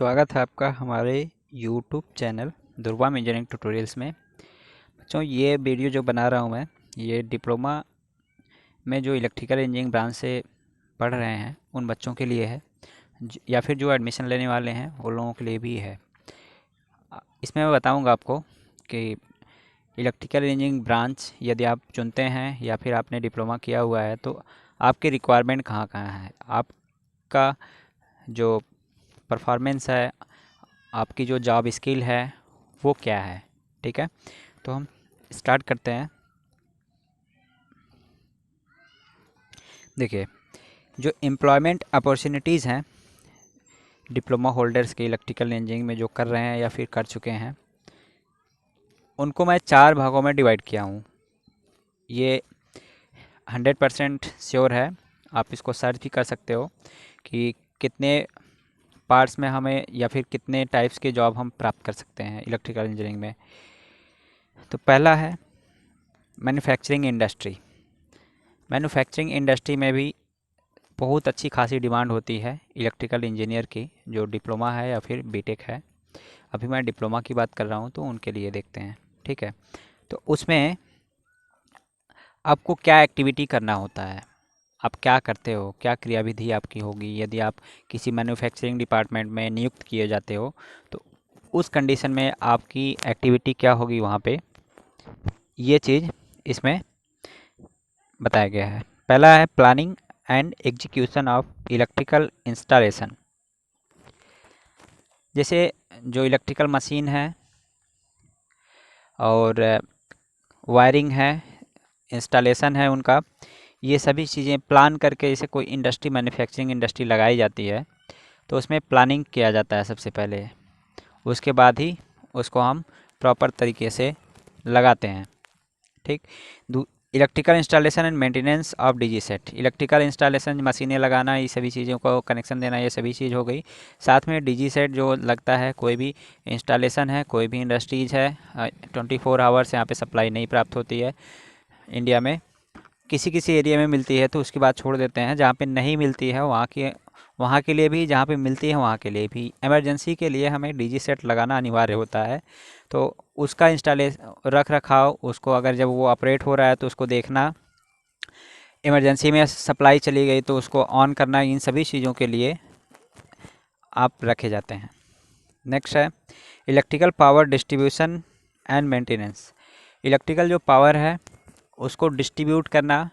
स्वागत है आपका हमारे YouTube चैनल दुर्वाम इंजीनियरिंग ट्यूटोरियल्स में। बच्चों, ये वीडियो जो बना रहा हूँ मैं, ये डिप्लोमा में जो इलेक्ट्रिकल इंजीनियरिंग ब्रांच से पढ़ रहे हैं उन बच्चों के लिए है, या फिर जो एडमिशन लेने वाले हैं उन लोगों के लिए भी है। इसमें मैं बताऊँगा आपको कि इलेक्ट्रिकल इंजीनियरिंग ब्रांच यदि आप चुनते हैं या फिर आपने डिप्लोमा किया हुआ है तो आपके रिक्वायरमेंट कहाँ कहाँ है, आपका जो परफॉर्मेंस है, आपकी जो जॉब स्किल है वो क्या है। ठीक है, तो हम स्टार्ट करते हैं। देखिए, जो एम्प्लॉयमेंट अपॉर्चुनिटीज़ हैं डिप्लोमा होल्डर्स के इलेक्ट्रिकल इंजीनियरिंग में जो कर रहे हैं या फिर कर चुके हैं, उनको मैं 4 भागों में डिवाइड किया हूँ। ये 100% श्योर है, आप इसको सर्च भी कर सकते हो कि कितने पार्ट्स में हमें या फिर कितने टाइप्स के जॉब हम प्राप्त कर सकते हैं इलेक्ट्रिकल इंजीनियरिंग में। तो पहला है मैन्युफैक्चरिंग इंडस्ट्री। मैन्युफैक्चरिंग इंडस्ट्री में भी बहुत अच्छी खासी डिमांड होती है इलेक्ट्रिकल इंजीनियर की, जो डिप्लोमा है या फिर बीटेक है। अभी मैं डिप्लोमा की बात कर रहा हूँ तो उनके लिए देखते हैं। ठीक है, तो उसमें आपको क्या एक्टिविटी करना होता है, आप क्या करते हो, क्या क्रियाविधि आपकी होगी यदि आप किसी मैन्युफैक्चरिंग डिपार्टमेंट में नियुक्त किए जाते हो, तो उस कंडीशन में आपकी एक्टिविटी क्या होगी वहाँ पे, ये चीज़ इसमें बताया गया है। पहला है planning and execution of electrical installation. जैसे जो इलेक्ट्रिकल मशीन है और वायरिंग है, इंस्टॉलेशन है उनका, ये सभी चीज़ें प्लान करके, जैसे कोई इंडस्ट्री मैन्युफैक्चरिंग इंडस्ट्री लगाई जाती है तो उसमें प्लानिंग किया जाता है सबसे पहले, उसके बाद ही उसको हम प्रॉपर तरीके से लगाते हैं। ठीक, electrical installation and maintenance of DG set. Electrical installation, मशीनें लगाना, ये सभी चीज़ों को कनेक्शन देना, ये सभी चीज़ हो गई। साथ में डीजी सेट जो लगता है, कोई भी इंस्टॉलेशन है, कोई भी इंडस्ट्रीज़ है, 24 आवर्स यहाँ पे सप्लाई नहीं प्राप्त होती है इंडिया में। किसी किसी एरिया में मिलती है तो उसकी बात छोड़ देते हैं। जहाँ पे नहीं मिलती है वहाँ के लिए भी, जहाँ पे मिलती है वहाँ के लिए भी, इमरजेंसी के लिए हमें डीजी सेट लगाना अनिवार्य होता है। तो उसका इंस्टॉलेशन, रख रखाव, उसको अगर जब वो ऑपरेट हो रहा है तो उसको देखना, इमरजेंसी में सप्लाई चली गई तो उसको ऑन करना, इन सभी चीज़ों के लिए आप रखे जाते हैं। नेक्स्ट है electrical power distribution and maintenance. Electrical जो पावर है उसको डिस्ट्रीब्यूट करना,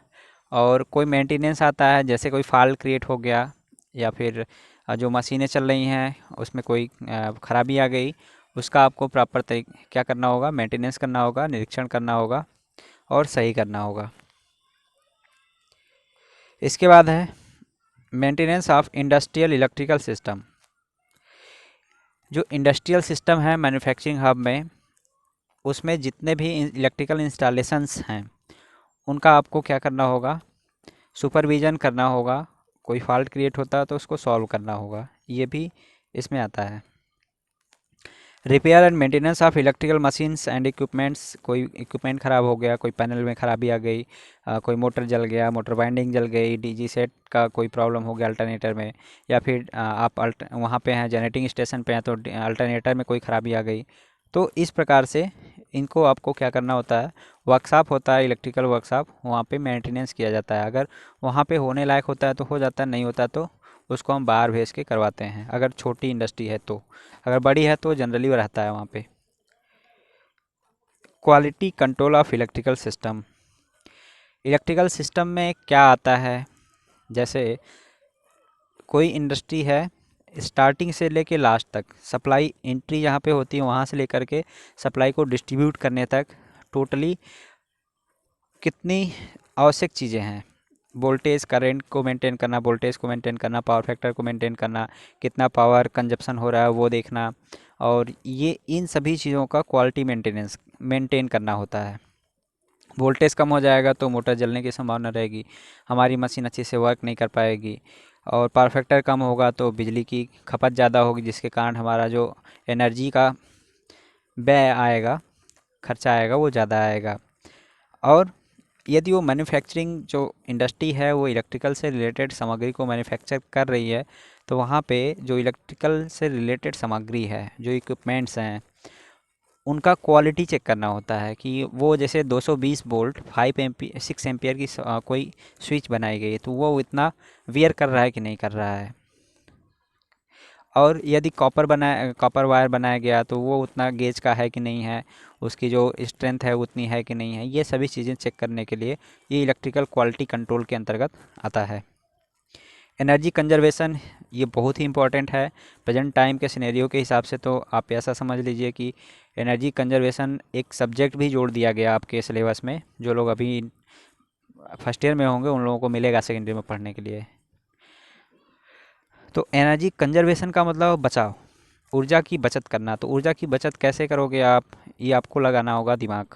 और कोई मेंटेनेंस आता है, जैसे कोई फॉल्ट क्रिएट हो गया या फिर जो मशीनें चल रही हैं उसमें कोई ख़राबी आ गई, उसका आपको प्रॉपर तरीके क्या करना होगा, मेंटेनेंस करना होगा, निरीक्षण करना होगा और सही करना होगा। इसके बाद है maintenance of industrial electrical system. जो इंडस्ट्रियल सिस्टम है मैन्युफैक्चरिंग हब में, उसमें जितने भी इलेक्ट्रिकल इंस्टॉलेशंस हैं उनका आपको क्या करना होगा, सुपरविज़न करना होगा। कोई फॉल्ट क्रिएट होता है तो उसको सॉल्व करना होगा, ये भी इसमें आता है। Repair and maintenance of electrical machines and equipments. कोई इक्विपमेंट ख़राब हो गया, कोई पैनल में ख़राबी आ गई, कोई मोटर जल गया, मोटर वाइंडिंग जल गई, डीजी सेट का कोई प्रॉब्लम हो गया अल्टरनेटर में, या फिर आप वहाँ पे हैं, जनरेटिंग स्टेशन पे हैं तो अल्टरनेटर में कोई ख़राबी आ गई। तो इस प्रकार से इनको आपको क्या करना होता है, वर्कशॉप होता है इलेक्ट्रिकल वर्कशॉप, वहाँ पे मेंटेनेंस किया जाता है। अगर वहाँ पे होने लायक होता है तो हो जाता है, नहीं होता तो उसको हम बाहर भेज के करवाते हैं, अगर छोटी इंडस्ट्री है तो। अगर बड़ी है तो जनरली वो रहता है वहाँ पे। Quality control of electrical system. Electrical system में क्या आता है, जैसे कोई इंडस्ट्री है, स्टार्टिंग से लेके लास्ट तक सप्लाई एंट्री जहाँ पे होती है वहाँ से लेकर के सप्लाई को डिस्ट्रीब्यूट करने तक टोटली कितनी आवश्यक चीज़ें हैं। वोल्टेज करंट को मेंटेन करना, वोल्टेज को मेंटेन करना, पावर फैक्टर को मेंटेन करना, कितना पावर कंजप्शन हो रहा है वो देखना, और ये इन सभी चीज़ों का क्वालिटी मेंटेनेंस मेंटेन करना होता है। वोल्टेज कम हो जाएगा तो मोटर जलने की संभावना रहेगी, हमारी मशीन अच्छे से वर्क नहीं कर पाएगी। और पावर फैक्टर कम होगा तो बिजली की खपत ज़्यादा होगी, जिसके कारण हमारा जो एनर्जी का व्यय आएगा, खर्चा आएगा, वो ज़्यादा आएगा। और यदि वो मैन्युफैक्चरिंग जो इंडस्ट्री है वो इलेक्ट्रिकल से रिलेटेड सामग्री को मैन्युफैक्चर कर रही है, तो वहाँ पे जो इलेक्ट्रिकल से रिलेटेड सामग्री है, जो इक्विपमेंट्स हैं, उनका क्वालिटी चेक करना होता है कि वो जैसे 220 वोल्ट 5 एम्पीयर 6 एम्पीयर की कोई स्विच बनाई गई है, तो वो इतना वियर कर रहा है कि नहीं कर रहा है। और यदि कॉपर वायर बनाया गया तो वो उतना गेज का है कि नहीं है, उसकी जो स्ट्रेंथ है उतनी है कि नहीं है। ये सभी चीज़ें चेक करने के लिए ये इलेक्ट्रिकल क्वालिटी कंट्रोल के अंतर्गत आता है। एनर्जी कंजर्वेशन ये बहुत ही इम्पोर्टेंट है प्रेजेंट टाइम के सिनेरियो के हिसाब से। तो आप ऐसा समझ लीजिए कि एनर्जी कंजर्वेशन एक सब्जेक्ट भी जोड़ दिया गया आपके सिलेबस में। जो लोग अभी फर्स्ट ईयर में होंगे उन लोगों को मिलेगा सेकेंड ईयर में पढ़ने के लिए। तो एनर्जी कंजर्वेशन का मतलब बचाव, ऊर्जा की बचत करना। तो ऊर्जा की बचत कैसे करोगे आप, ये आपको लगाना होगा दिमाग।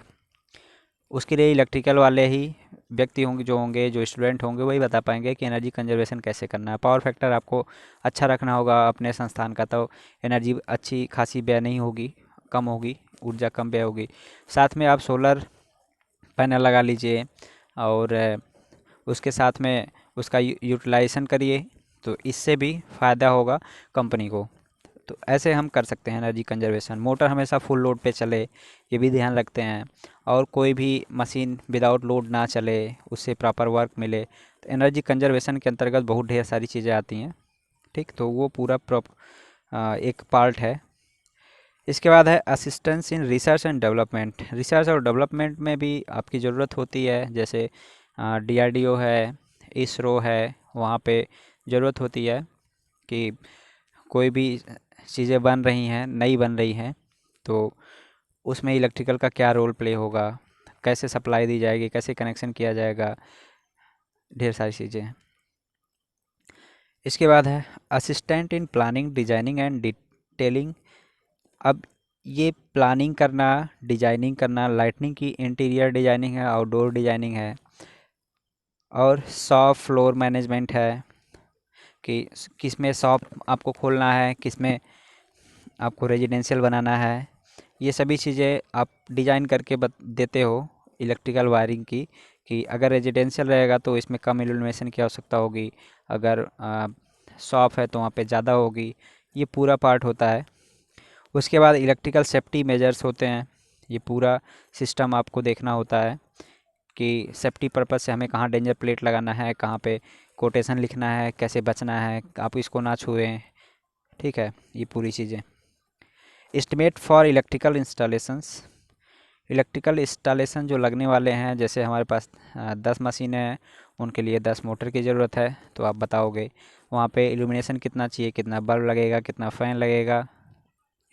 उसके लिए इलेक्ट्रिकल वाले ही व्यक्ति होंगे, जो स्टूडेंट होंगे वही बता पाएंगे कि एनर्जी कंजर्वेशन कैसे करना है। पावर फैक्टर आपको अच्छा रखना होगा अपने संस्थान का, तो एनर्जी अच्छी खासी व्यय नहीं होगी, कम होगी, ऊर्जा कम व्यय होगी। साथ में आप सोलर पैनल लगा लीजिए और उसके साथ में उसका यूटिलाइजेशन करिए, तो इससे भी फ़ायदा होगा कंपनी को। तो ऐसे हम कर सकते हैं एनर्जी कंजर्वेशन। मोटर हमेशा फुल लोड पे चले, ये भी ध्यान रखते हैं। और कोई भी मशीन विदाउट लोड ना चले, उससे प्रॉपर वर्क मिले। तो एनर्जी कंजर्वेशन के अंतर्गत बहुत ढेर सारी चीज़ें आती हैं। ठीक, तो वो पूरा एक पार्ट है। इसके बाद है assistance in research and development. Research और डेवलपमेंट में भी आपकी ज़रूरत होती है, जैसे डीआरडीओ है, इसरो है, वहाँ पे ज़रूरत होती है कि कोई भी चीज़ें बन रही हैं, नई बन रही हैं, तो उसमें इलेक्ट्रिकल का क्या रोल प्ले होगा, कैसे सप्लाई दी जाएगी, कैसे कनेक्शन किया जाएगा, ढेर सारी चीज़ें हैं। इसके बाद है assistant in planning designing and detailing. अब ये प्लानिंग करना, डिजाइनिंग करना, लाइटनिंग की इंटीरियर डिजाइनिंग है, आउटडोर डिजाइनिंग है, और शॉप फ्लोर मैनेजमेंट है कि किस में शॉप आपको खोलना है, किस में आपको रेजिडेंशियल बनाना है। ये सभी चीज़ें आप डिज़ाइन करके देते हो इलेक्ट्रिकल वायरिंग की, कि अगर रेजिडेंशियल रहेगा तो इसमें कम इल्यूमिनेशन की आवश्यकता होगी, अगर शॉप है तो वहाँ पे ज़्यादा होगी। ये पूरा पार्ट होता है। उसके बाद इलेक्ट्रिकल सेफ्टी मेजर्स होते हैं। ये पूरा सिस्टम आपको देखना होता है कि सेफ्टी पर्पज़ से हमें कहाँ डेंजर प्लेट लगाना है, कहाँ पे कोटेशन लिखना है, कैसे बचना है, आप इसको ना छुएं। ठीक है, ये पूरी चीज़ें। Estimate for electrical installations. Electrical installation जो लगने वाले हैं, जैसे हमारे पास 10 मशीनें हैं, उनके लिए 10 मोटर की ज़रूरत है, तो आप बताओगे वहाँ पे इल्यूमिनेशन कितना चाहिए, कितना बल्ब लगेगा, कितना फ़ैन लगेगा,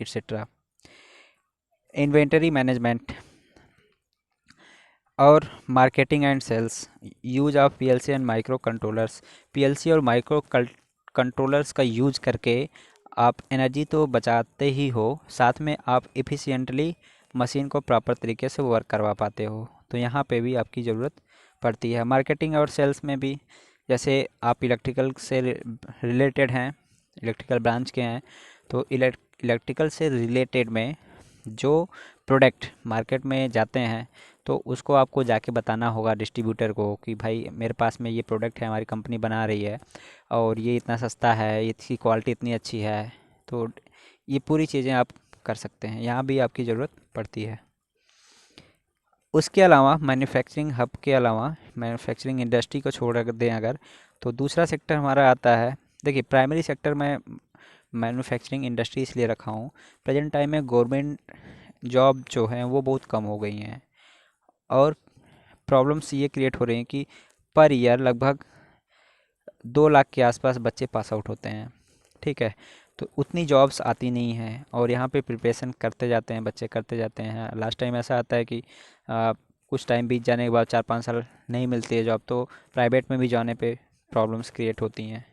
एट्सेट्रा। इन्वेंटरी मैनेजमेंट और marketing and sales. Use of PLC and micro controllers. PLC और माइक्रो कंट्रोलर्स का यूज करके आप एनर्जी तो बचाते ही हो, साथ में आप एफिशिएंटली मशीन को प्रॉपर तरीके से वर्क करवा पाते हो। तो यहाँ पे भी आपकी ज़रूरत पड़ती है। मार्केटिंग और सेल्स में भी, जैसे आप इलेक्ट्रिकल से रिलेटेड हैं, इलेक्ट्रिकल ब्रांच के हैं, तो इलेक्ट्रिकल से रिलेटेड में जो प्रोडक्ट मार्केट में जाते हैं, तो उसको आपको जाके बताना होगा डिस्ट्रीब्यूटर को कि भाई मेरे पास में ये प्रोडक्ट है, हमारी कंपनी बना रही है और ये इतना सस्ता है, इसकी क्वालिटी इतनी अच्छी है। तो ये पूरी चीज़ें आप कर सकते हैं, यहाँ भी आपकी ज़रूरत पड़ती है। उसके अलावा मैन्युफैक्चरिंग हब के अलावा, मैन्युफैक्चरिंग इंडस्ट्री को छोड़ दें अगर, तो दूसरा सेक्टर हमारा आता है। देखिए, प्राइमरी सेक्टर में मैन्युफैक्चरिंग इंडस्ट्री इसलिए रखा हूँ, प्रेजेंट टाइम में गवर्नमेंट जॉब जो हैं वो बहुत कम हो गई हैं, और प्रॉब्लम्स ये क्रिएट हो रही हैं कि पर ईयर लगभग 2 लाख के आसपास बच्चे पास आउट होते हैं। ठीक है, तो उतनी जॉब्स आती नहीं हैं, और यहाँ पे प्रिपरेशन करते जाते हैं बच्चे, करते जाते हैं। लास्ट टाइम ऐसा आता है कि कुछ टाइम बीत जाने के बाद 4-5 साल नहीं मिलती है जॉब, तो प्राइवेट में भी जाने पे प्रॉब्लम्स क्रिएट होती हैं।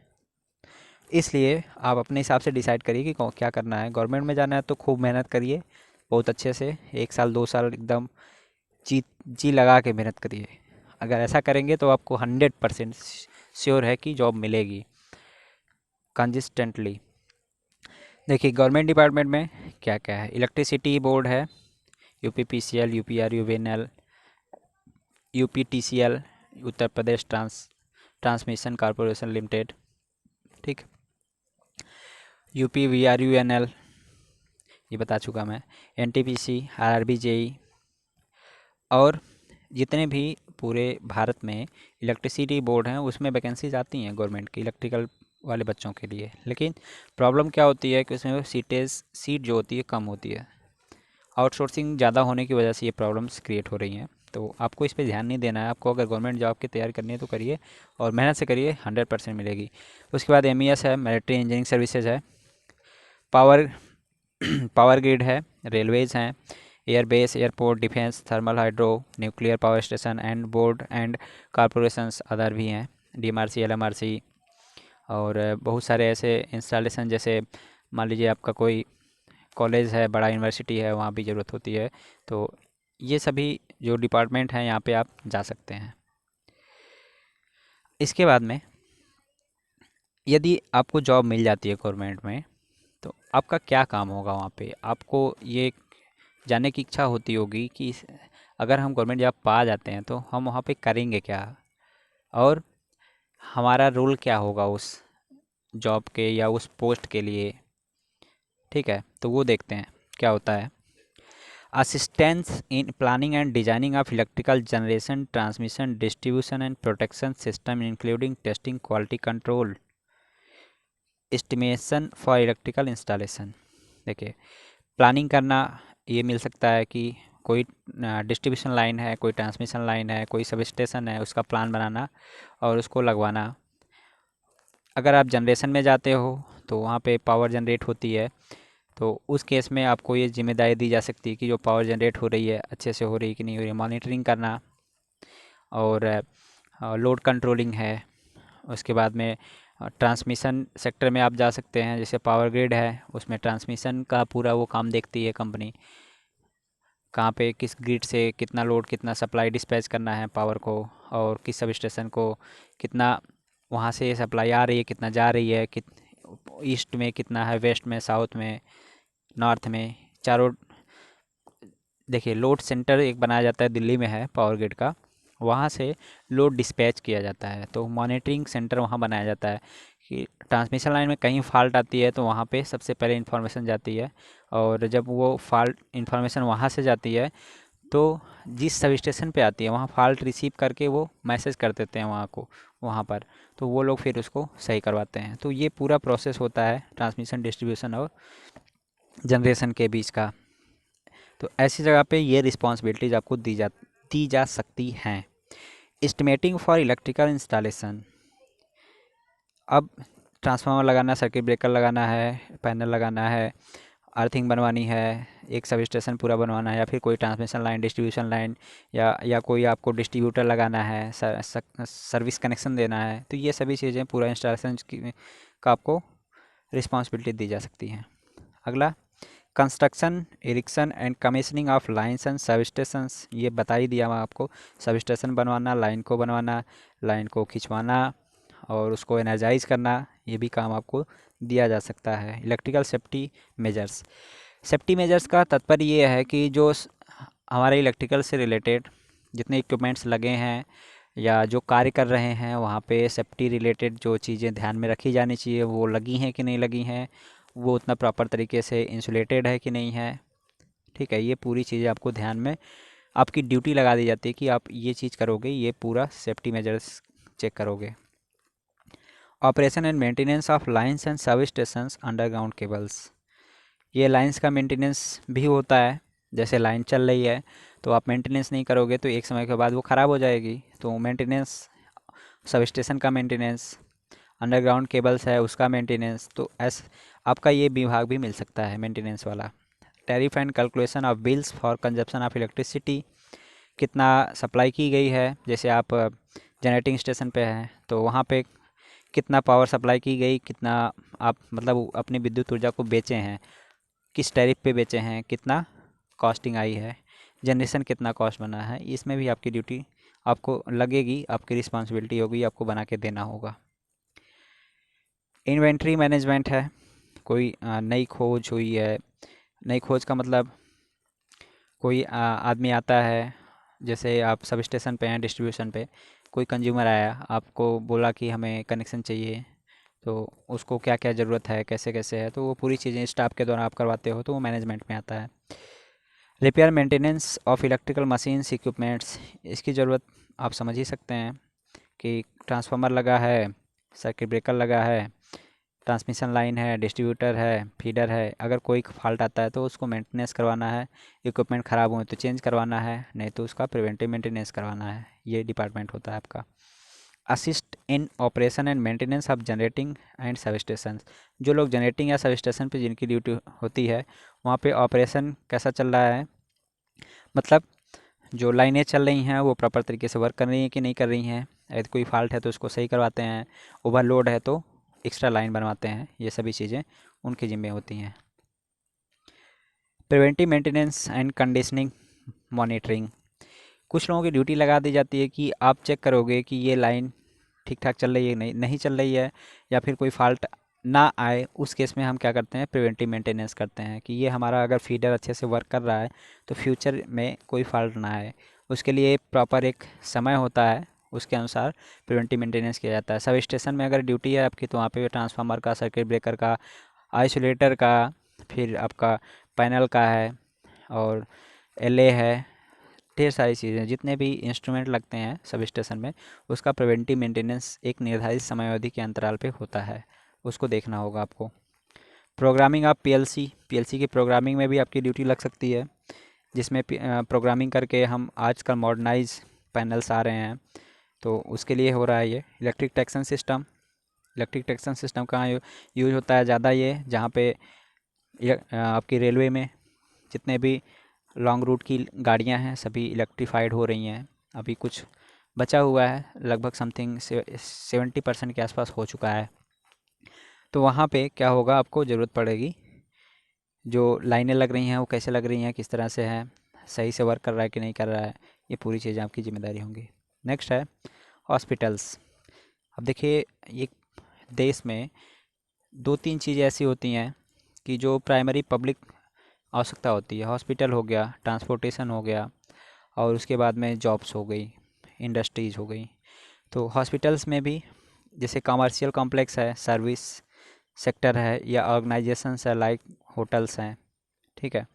इसलिए आप अपने हिसाब से डिसाइड करिए कि क्या करना है। गवर्नमेंट में जाना है तो खूब मेहनत करिए, बहुत अच्छे से 1 साल 2 साल एकदम जी जी लगा के मेहनत करिए। अगर ऐसा करेंगे तो आपको 100% श्योर है कि जॉब मिलेगी कंसिस्टेंटली। देखिए, गवर्नमेंट डिपार्टमेंट में क्या क्या है। इलेक्ट्रिसिटी बोर्ड है, UPPCL, UPR, यूवीएनएल, UPTCL, Uttar Pradesh transmission corporation limited, ठीक। UPVRUNL, ये बता चुका मैं। NTPC, RRB, JEE, और जितने भी पूरे भारत में इलेक्ट्रिसिटी बोर्ड हैं उसमें वैकेंसीज आती हैं गवर्नमेंट की इलेक्ट्रिकल वाले बच्चों के लिए। लेकिन प्रॉब्लम क्या होती है कि उसमें सीट जो होती है कम होती है। आउटसोर्सिंग ज़्यादा होने की वजह से ये प्रॉब्लम्स क्रिएट हो रही हैं। तो आपको इस पे ध्यान नहीं देना है। आपको अगर गवर्नमेंट जॉब की तैयारी करनी है तो करिए और मेहनत से करिए, 100% मिलेगी। उसके बाद MES है, मिलिट्री इंजीनियरिंग सर्विसेज है। पावर पावर ग्रिड है, रेलवेज हैं, airbase, airport, defence, thermal, hydro, nuclear power station and board and corporations other भी हैं, DMRC, LMRC। और बहुत सारे ऐसे इंस्टॉलेशन, जैसे मान लीजिए आपका कोई कॉलेज है, बड़ा यूनिवर्सिटी है, वहाँ भी ज़रूरत होती है। तो ये सभी जो डिपार्टमेंट हैं यहाँ पे आप जा सकते हैं। इसके बाद में यदि आपको जॉब मिल जाती है गवर्नमेंट में तो आपका क्या काम होगा वहाँ पे। आपको ये जानने की इच्छा होती होगी कि अगर हम गवर्नमेंट जॉब पा जाते हैं तो हम वहाँ पे करेंगे क्या और हमारा रोल क्या होगा उस जॉब के या उस पोस्ट के लिए, ठीक है। तो वो देखते हैं क्या होता है। Assistance in planning and designing of electrical generation, transmission, distribution and protection system including testing, quality control, estimation for electrical installation. देखिए, प्लानिंग करना ये मिल सकता है कि कोई डिस्ट्रीब्यूशन लाइन है, कोई ट्रांसमिशन लाइन है, कोई सब स्टेशन है, उसका प्लान बनाना और उसको लगवाना। अगर आप जनरेशन में जाते हो तो वहाँ पे पावर जनरेट होती है, तो उस केस में आपको ये जिम्मेदारी दी जा सकती है कि जो पावर जनरेट हो रही है अच्छे से हो रही है कि नहीं हो रही है, मॉनिटरिंग करना। और लोड कंट्रोलिंग है। उसके बाद में ट्रांसमिशन सेक्टर में आप जा सकते हैं, जैसे पावर ग्रिड है, उसमें ट्रांसमिशन का पूरा वो काम देखती है कंपनी। कहाँ पे किस ग्रिड से कितना लोड, कितना सप्लाई डिस्पैच करना है पावर को, और किस सब स्टेशन को कितना वहाँ से सप्लाई आ रही है, कितना जा रही है, ईस्ट में कितना है, वेस्ट में, साउथ में, नॉर्थ में, चारों। देखिए, लोड सेंटर एक बनाया जाता है, दिल्ली में है पावर ग्रिड का, वहाँ से लोड डिस्पैच किया जाता है। तो मॉनिटरिंग सेंटर वहाँ बनाया जाता है कि ट्रांसमिशन लाइन में कहीं फॉल्ट आती है तो वहाँ पे सबसे पहले इन्फॉर्मेशन जाती है। और जब वो फॉल्ट इन्फॉर्मेशन वहाँ से जाती है तो जिस सब स्टेशन पे आती है वहाँ फॉल्ट रिसीव करके वो मैसेज कर देते हैं वहाँ को, वहाँ पर। तो वो लोग फिर उसको सही करवाते हैं। तो ये पूरा प्रोसेस होता है ट्रांसमिशन, डिस्ट्रीब्यूशन और जनरेशन के बीच का। तो ऐसी जगह पे ये रिस्पॉन्सिबिलिटीज आपको दी जा सकती हैं। एस्टिमेटिंग फॉर इलेक्ट्रिकल इंस्टॉलेशन, अब ट्रांसफार्मर लगाना, सर्किट ब्रेकर लगाना है, पैनल लगाना है, अर्थिंग बनवानी है, एक सब स्टेशन पूरा बनवाना है, या फिर कोई ट्रांसमिशन लाइन, डिस्ट्रीब्यूशन लाइन, या कोई आपको डिस्ट्रीब्यूटर लगाना है, सर्विस कनेक्शन देना है। तो ये सभी चीज़ें पूरा इंस्टॉलेशन का आपको रिस्पॉन्सिबिलिटी दी जा सकती हैं। अगला, construction, erection and commissioning of lines and सब स्टेशंस, ये बता ही दिया मैं आपको। सब स्टेशन बनवाना, लाइन को बनवाना, लाइन को खिंचवाना और उसको एनर्जाइज करना, ये भी काम आपको दिया जा सकता है। Electrical safety measures, safety measures का तात्पर्य ये है कि जो हमारे इलेक्ट्रिकल से रिलेटेड जितने इक्विपमेंट्स लगे हैं या जो कार्य कर रहे हैं वहाँ पे सेफ्टी रिलेटेड जो चीज़ें ध्यान में रखी जानी चाहिए, वो लगी हैं कि नहीं लगी हैं, वो उतना प्रॉपर तरीके से इंसुलेटेड है कि नहीं है, ठीक है। ये पूरी चीज़ें आपको ध्यान में, आपकी ड्यूटी लगा दी जाती है कि आप ये चीज़ करोगे, ये पूरा सेफ्टी मेजर्स चेक करोगे। Operation and maintenance of lines and सब स्टेशंस अंडरग्राउंड केबल्स, ये लाइन्स का मेंटेनेंस भी होता है। जैसे लाइन चल रही है तो आप मेंटेनेंस नहीं करोगे तो एक समय के बाद वो ख़राब हो जाएगी, तो मेंटेनेंस, सब स्टेशन का मेंटेनेंस, अंडरग्राउंड केबल्स है उसका मेंटेनेंस। तो आपका ये विभाग भी मिल सकता है मेंटेनेंस वाला। Tariff and calculation of bills for consumption of electricity, कितना सप्लाई की गई है। जैसे आप जनरेटिंग स्टेशन पे हैं तो वहाँ पे कितना पावर सप्लाई की गई, कितना आप मतलब अपनी विद्युत ऊर्जा को बेचे हैं, किस टैरिफ पे बेचे हैं, कितना कॉस्टिंग आई है, जनरेशन कितना कॉस्ट बना है, इसमें भी आपकी ड्यूटी आपको लगेगी, आपकी रिस्पॉन्सिबिलिटी होगी, आपको बना के देना होगा। इन्वेंट्री मैनेजमेंट है, कोई नई खोज हुई है, नई खोज का मतलब कोई आदमी आता है जैसे आप सब स्टेशन पे हैं, डिस्ट्रीब्यूशन पे कोई कंज्यूमर आया, आपको बोला कि हमें कनेक्शन चाहिए, तो उसको क्या क्या ज़रूरत है, कैसे कैसे है, तो वो पूरी चीज़ें स्टाफ के द्वारा आप करवाते हो, तो वो मैनेजमेंट में आता है। Repair maintenance of electrical machines equipments, इसकी ज़रूरत आप समझ ही सकते हैं कि ट्रांसफार्मर लगा है, सर्किट ब्रेकर लगा है, ट्रांसमिशन लाइन है, डिस्ट्रीब्यूटर है, फीडर है, अगर कोई फॉल्ट आता है तो उसको मेंटेनेंस करवाना है। इक्विपमेंट ख़राब हुए तो चेंज करवाना है, नहीं तो उसका प्रिवेंटिव मेंटेनेंस करवाना है। ये डिपार्टमेंट होता है आपका। Assist in operation and maintenance of generating and sub station, जो लोग जनरेटिंग या सब स्टेशन पर जिनकी ड्यूटी होती है, वहाँ पे ऑपरेशन कैसा चल रहा है, मतलब जो लाइनें चल रही हैं वो प्रॉपर तरीके से वर्क कर रही हैं कि नहीं कर रही हैं, यदि कोई फॉल्ट है तो उसको सही करवाते हैं, ओवरलोड है तो एक्स्ट्रा लाइन बनवाते हैं। ये सभी चीज़ें उनकी जिम्मे होती हैं। Preventive maintenance and conditioning monitoring, कुछ लोगों की ड्यूटी लगा दी जाती है कि आप चेक करोगे कि ये लाइन ठीक ठाक चल रही है, नहीं नहीं चल रही है, या फिर कोई फॉल्ट ना आए। उस केस में हम क्या करते हैं, प्रिवेंटिव मेंटेनेंस करते हैं कि ये हमारा अगर फीडर अच्छे से वर्क कर रहा है तो फ्यूचर में कोई फॉल्ट ना आए। उसके लिए प्रॉपर एक समय होता है, उसके अनुसार प्रिवेंटिव मेंटेनेंस किया जाता है। सब स्टेशन में अगर ड्यूटी है आपकी, तो वहाँ पे ट्रांसफार्मर का, सर्किट ब्रेकर का, आइसोलेटर का, फिर आपका पैनल का है, और एलए है, ढेर सारी चीज़ें, जितने भी इंस्ट्रूमेंट लगते हैं सब स्टेशन में, उसका प्रिवेंटिव मेंटेनेंस एक निर्धारित समयावधि के अंतराल पे होता है, उसको देखना होगा आपको। प्रोग्रामिंग ऑफ पीएलसी, पीएलसी की प्रोग्रामिंग में भी आपकी ड्यूटी लग सकती है, जिसमें प्रोग्रामिंग करके हम आजकल मॉडर्नाइज पैनल्स आ रहे हैं, तो उसके लिए हो रहा है ये। इलेक्ट्रिक टेक्शन सिस्टम, इलेक्ट्रिक टेक्शन सिस्टम कहाँ यूज होता है ज़्यादा, ये जहाँ पे आपकी रेलवे में जितने भी लॉन्ग रूट की गाड़ियां हैं सभी इलेक्ट्रीफाइड हो रही हैं। अभी कुछ बचा हुआ है, लगभग समथिंग 70% के आसपास हो चुका है। तो वहाँ पे क्या होगा, आपको ज़रूरत पड़ेगी, जो लाइनें लग रही हैं वो कैसे लग रही हैं, किस तरह से हैं, सही से वर्क कर रहा है कि नहीं कर रहा है, ये पूरी चीज़ें आपकी जिम्मेदारी होंगी। नेक्स्ट है हॉस्पिटल्स। अब देखिए, एक देश में दो तीन चीज़ें ऐसी होती हैं कि जो प्राइमरी पब्लिक आवश्यकता होती है। हॉस्पिटल हो गया, ट्रांसपोर्टेशन हो गया, और उसके बाद में जॉब्स हो गई, इंडस्ट्रीज़ हो गई। तो हॉस्पिटल्स में भी जैसे कमर्शियल कॉम्प्लेक्स है, सर्विस सेक्टर है, या ऑर्गेनाइजेशंस है लाइक होटल्स हैं, ठीक है,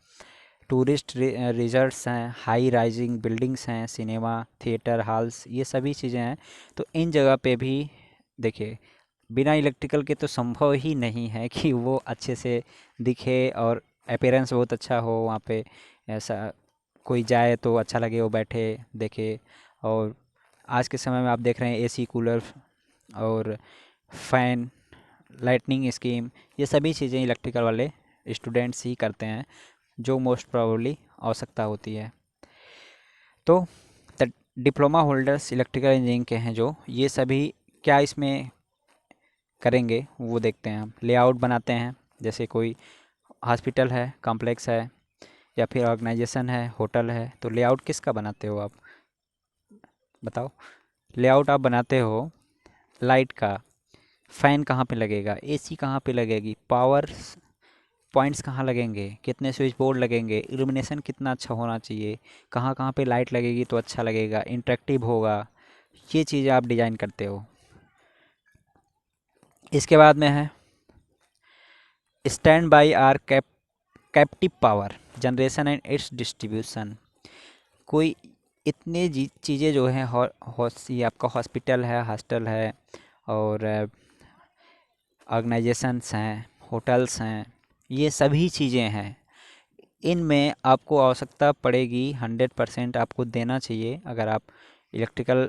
टूरिस्ट रिजॉर्ट्स हैं, हाई राइजिंग बिल्डिंग्स हैं, सिनेमा थिएटर हॉल्स, ये सभी चीज़ें हैं। तो इन जगह पे भी देखिए, बिना इलेक्ट्रिकल के तो संभव ही नहीं है कि वो अच्छे से दिखे और अपीयरेंस बहुत अच्छा हो वहाँ पे। ऐसा कोई जाए तो अच्छा लगे, वो बैठे देखे। और आज के समय में आप देख रहे हैं एसी, कूलर और फैन, लाइटनिंग स्कीम, ये सभी चीज़ें इलेक्ट्रिकल वाले स्टूडेंट्स ही करते हैं, जो मोस्ट प्रोबेबली आवश्यकता होती है। तो डिप्लोमा होल्डर्स इलेक्ट्रिकल इंजीनियरिंग के हैं जो, ये सभी क्या इसमें करेंगे वो देखते हैं हम। लेआउट बनाते हैं, जैसे कोई हॉस्पिटल है, कॉम्प्लेक्स है, या फिर ऑर्गेनाइजेशन है, होटल है, तो लेआउट किसका बनाते हो आप, बताओ। लेआउट आप बनाते हो लाइट का, फ़ैन कहाँ पे लगेगा, एसी कहाँ पे लगेगी, पावर पॉइंट्स कहाँ लगेंगे, कितने स्विच बोर्ड लगेंगे, इल्यूमिनेशन कितना अच्छा होना चाहिए, कहाँ कहाँ पे लाइट लगेगी तो अच्छा लगेगा, इंटरेक्टिव होगा, ये चीज़ें आप डिज़ाइन करते हो। इसके बाद में है stand by or captive power generation and its distribution. कोई इतने चीज़ें जो हैं, ये आपका हॉस्पिटल है, हॉस्टल है, और ऑर्गेनाइजेशंस हैं, होटल्स हैं, ये सभी चीज़ें हैं। इनमें आपको आवश्यकता पड़ेगी, 100% आपको देना चाहिए। अगर आप इलेक्ट्रिकल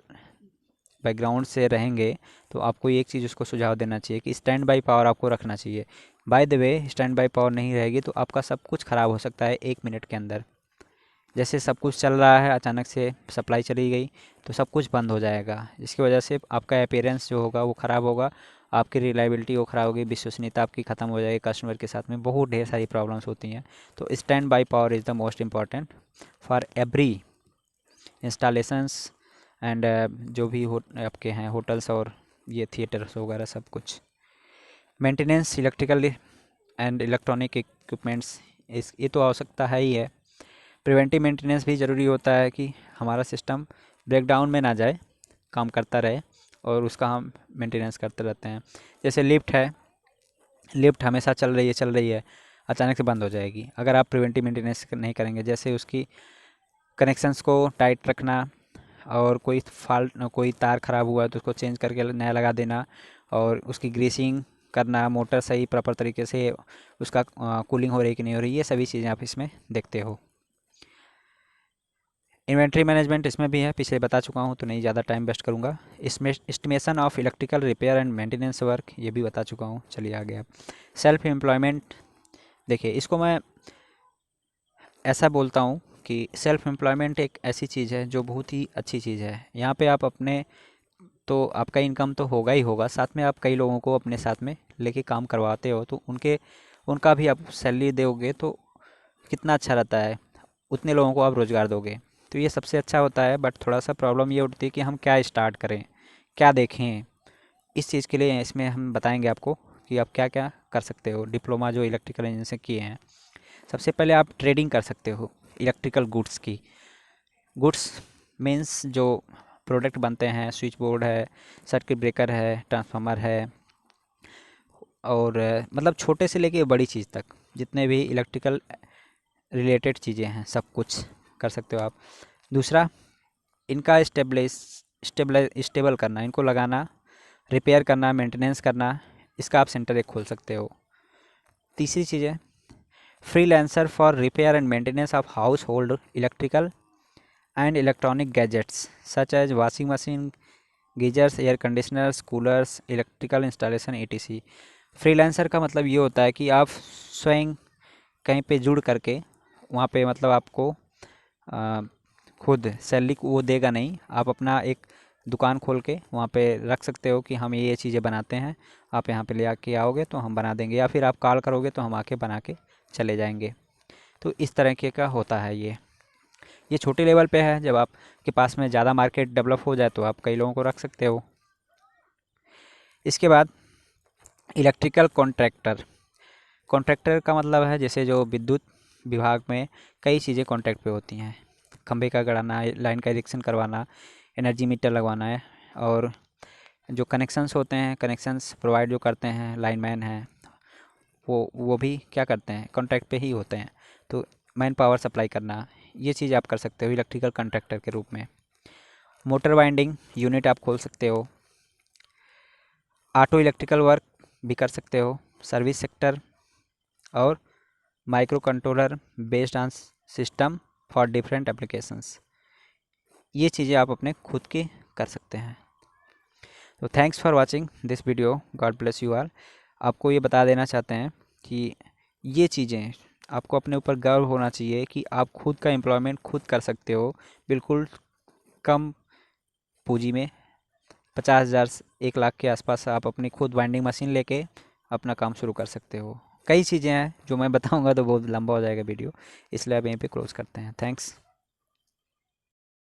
बैकग्राउंड से रहेंगे तो आपको एक चीज़ उसको सुझाव देना चाहिए कि स्टैंड बाई पावर आपको रखना चाहिए। By the way, stand by power नहीं रहेगी तो आपका सब कुछ ख़राब हो सकता है 1 मिनट के अंदर। जैसे सब कुछ चल रहा है, अचानक से सप्लाई चली गई तो सब कुछ बंद हो जाएगा, जिसकी वजह से आपका अपीयरेंस जो होगा वो ख़राब होगा, आपकी रिलायबिलिटी वो ख़राब होगी, विश्वसनीयता आपकी ख़त्म हो जाएगी कस्टमर के साथ में, बहुत ढेर सारी प्रॉब्लम्स होती हैं। तो stand by power is the most important for every installations and जो भी आपके हैं होटल्स और ये थिएटर्स वगैरह सब कुछ। Maintenance electrical and electronic equipments, इस ये तो आवश्यकता है ही है। प्रिवेंटिव मेंटेनेंस भी ज़रूरी होता है कि हमारा सिस्टम ब्रेकडाउन में ना जाए, काम करता रहे और उसका हम मेंटेनेंस करते रहते हैं। जैसे लिफ्ट है, लिफ्ट हमेशा चल रही है, अचानक से बंद हो जाएगी अगर आप प्रिवेंटिव मेंटेनेंस नहीं करेंगे। जैसे उसकी कनेक्शंस को टाइट रखना, और कोई तार ख़राब हुआ है तो उसको चेंज करके नया लगा देना, और उसकी ग्रीसिंग करना, मोटर सही प्रॉपर तरीके से उसका कूलिंग हो रही कि नहीं हो रही, ये सभी चीज़ें आप इसमें देखते हो। इन्वेंट्री मैनेजमेंट इसमें भी है, पीछे बता चुका हूँ तो नहीं ज़्यादा टाइम वेस्ट करूँगा। इसमें estimation of electrical repair and maintenance work, ये भी बता चुका हूँ। चलिए आगे आप सेल्फ एम्प्लॉयमेंट देखिए, इसको मैं ऐसा बोलता हूँ कि सेल्फ एम्प्लॉयमेंट एक ऐसी चीज़ है जो बहुत ही अच्छी चीज़ है। यहाँ पे आप अपने, तो आपका इनकम तो होगा ही होगा, साथ में आप कई लोगों को अपने साथ में लेके काम करवाते हो, तो उनका भी आप सैलरी दोगे तो कितना अच्छा रहता है, उतने लोगों को आप रोज़गार दोगे, तो ये सबसे अच्छा होता है। बट थोड़ा सा प्रॉब्लम ये उठती है कि हम क्या स्टार्ट करें, क्या देखें। इस चीज़ के लिए इसमें हम बताएंगे आपको कि आप क्या क्या कर सकते हो। डिप्लोमा जो इलेक्ट्रिकल इंजीनियरिंग से किए हैं, सबसे पहले आप ट्रेडिंग कर सकते हो इलेक्ट्रिकल गुड्स की। गुड्स मीन्स जो प्रोडक्ट बनते हैं, स्विच बोर्ड है, सर्किट ब्रेकर है, ट्रांसफार्मर है, और मतलब छोटे से लेके बड़ी चीज़ तक जितने भी इलेक्ट्रिकल रिलेटेड चीज़ें हैं सब कुछ कर सकते हो आप। दूसरा, इनका स्टेबल करना, इनको लगाना, रिपेयर करना, मेंटेनेंस करना, इसका आप सेंटर एक खोल सकते हो। तीसरी चीज़ है freelancer for repair and maintenance of house hold electrical and electronic gadgets such as washing machine, geysers, air conditioners, coolers, electrical installation etc। Freelancer का मतलब ये होता है कि आप स्वयं कहीं पे जुड़ करके, वहाँ पे मतलब आपको आ, खुद सैलरी वो देगा नहीं, आप अपना एक दुकान खोल के वहाँ पे रख सकते हो कि हम ये चीज़ें बनाते हैं, आप यहाँ पे ले आके आओगे तो हम बना देंगे, या फिर आप कॉल करोगे तो हम आके बना के चले जाएंगे। तो इस तरह के का होता है ये छोटे लेवल पे है। जब आपके पास में ज़्यादा मार्केट डेवलप हो जाए तो आप कई लोगों को रख सकते हो। इसके बाद इलेक्ट्रिकल कॉन्ट्रैक्टर, कॉन्ट्रैक्टर का मतलब है जैसे जो विद्युत विभाग में कई चीज़ें कॉन्ट्रैक्ट पे होती हैं, खंभे का गड़ाना, लाइन का इरेक्शन करवाना, एनर्जी मीटर लगवाना है, और जो कनेक्शंस होते हैं, कनेक्शंस प्रोवाइड जो करते हैं लाइनमैन हैं, वो भी क्या करते हैं, कॉन्ट्रैक्ट पे ही होते हैं। तो मैन पावर सप्लाई करना, ये चीज़ आप कर सकते हो इलेक्ट्रिकल कॉन्ट्रैक्टर के रूप में। मोटर वाइंडिंग यूनिट आप खोल सकते हो। ऑटो इलेक्ट्रिकल वर्क भी कर सकते हो। सर्विस सेक्टर और micro controller based on system for different applications, ये चीज़ें आप अपने खुद की कर सकते हैं। तो thanks for watching this video, God bless you all. आपको ये बता देना चाहते हैं कि ये चीज़ें आपको अपने ऊपर गर्व होना चाहिए कि आप खुद का एम्प्लॉयमेंट खुद कर सकते हो, बिल्कुल कम पूंजी में। 50,000 1 लाख के आसपास आप अपनी खुद वाइंडिंग मशीन लेके अपना काम शुरू कर सकते हो। कई चीज़ें हैं जो मैं बताऊंगा तो बहुत लंबा हो जाएगा वीडियो, इसलिए अब यहीं पे क्लोज करते हैं। थैंक्स।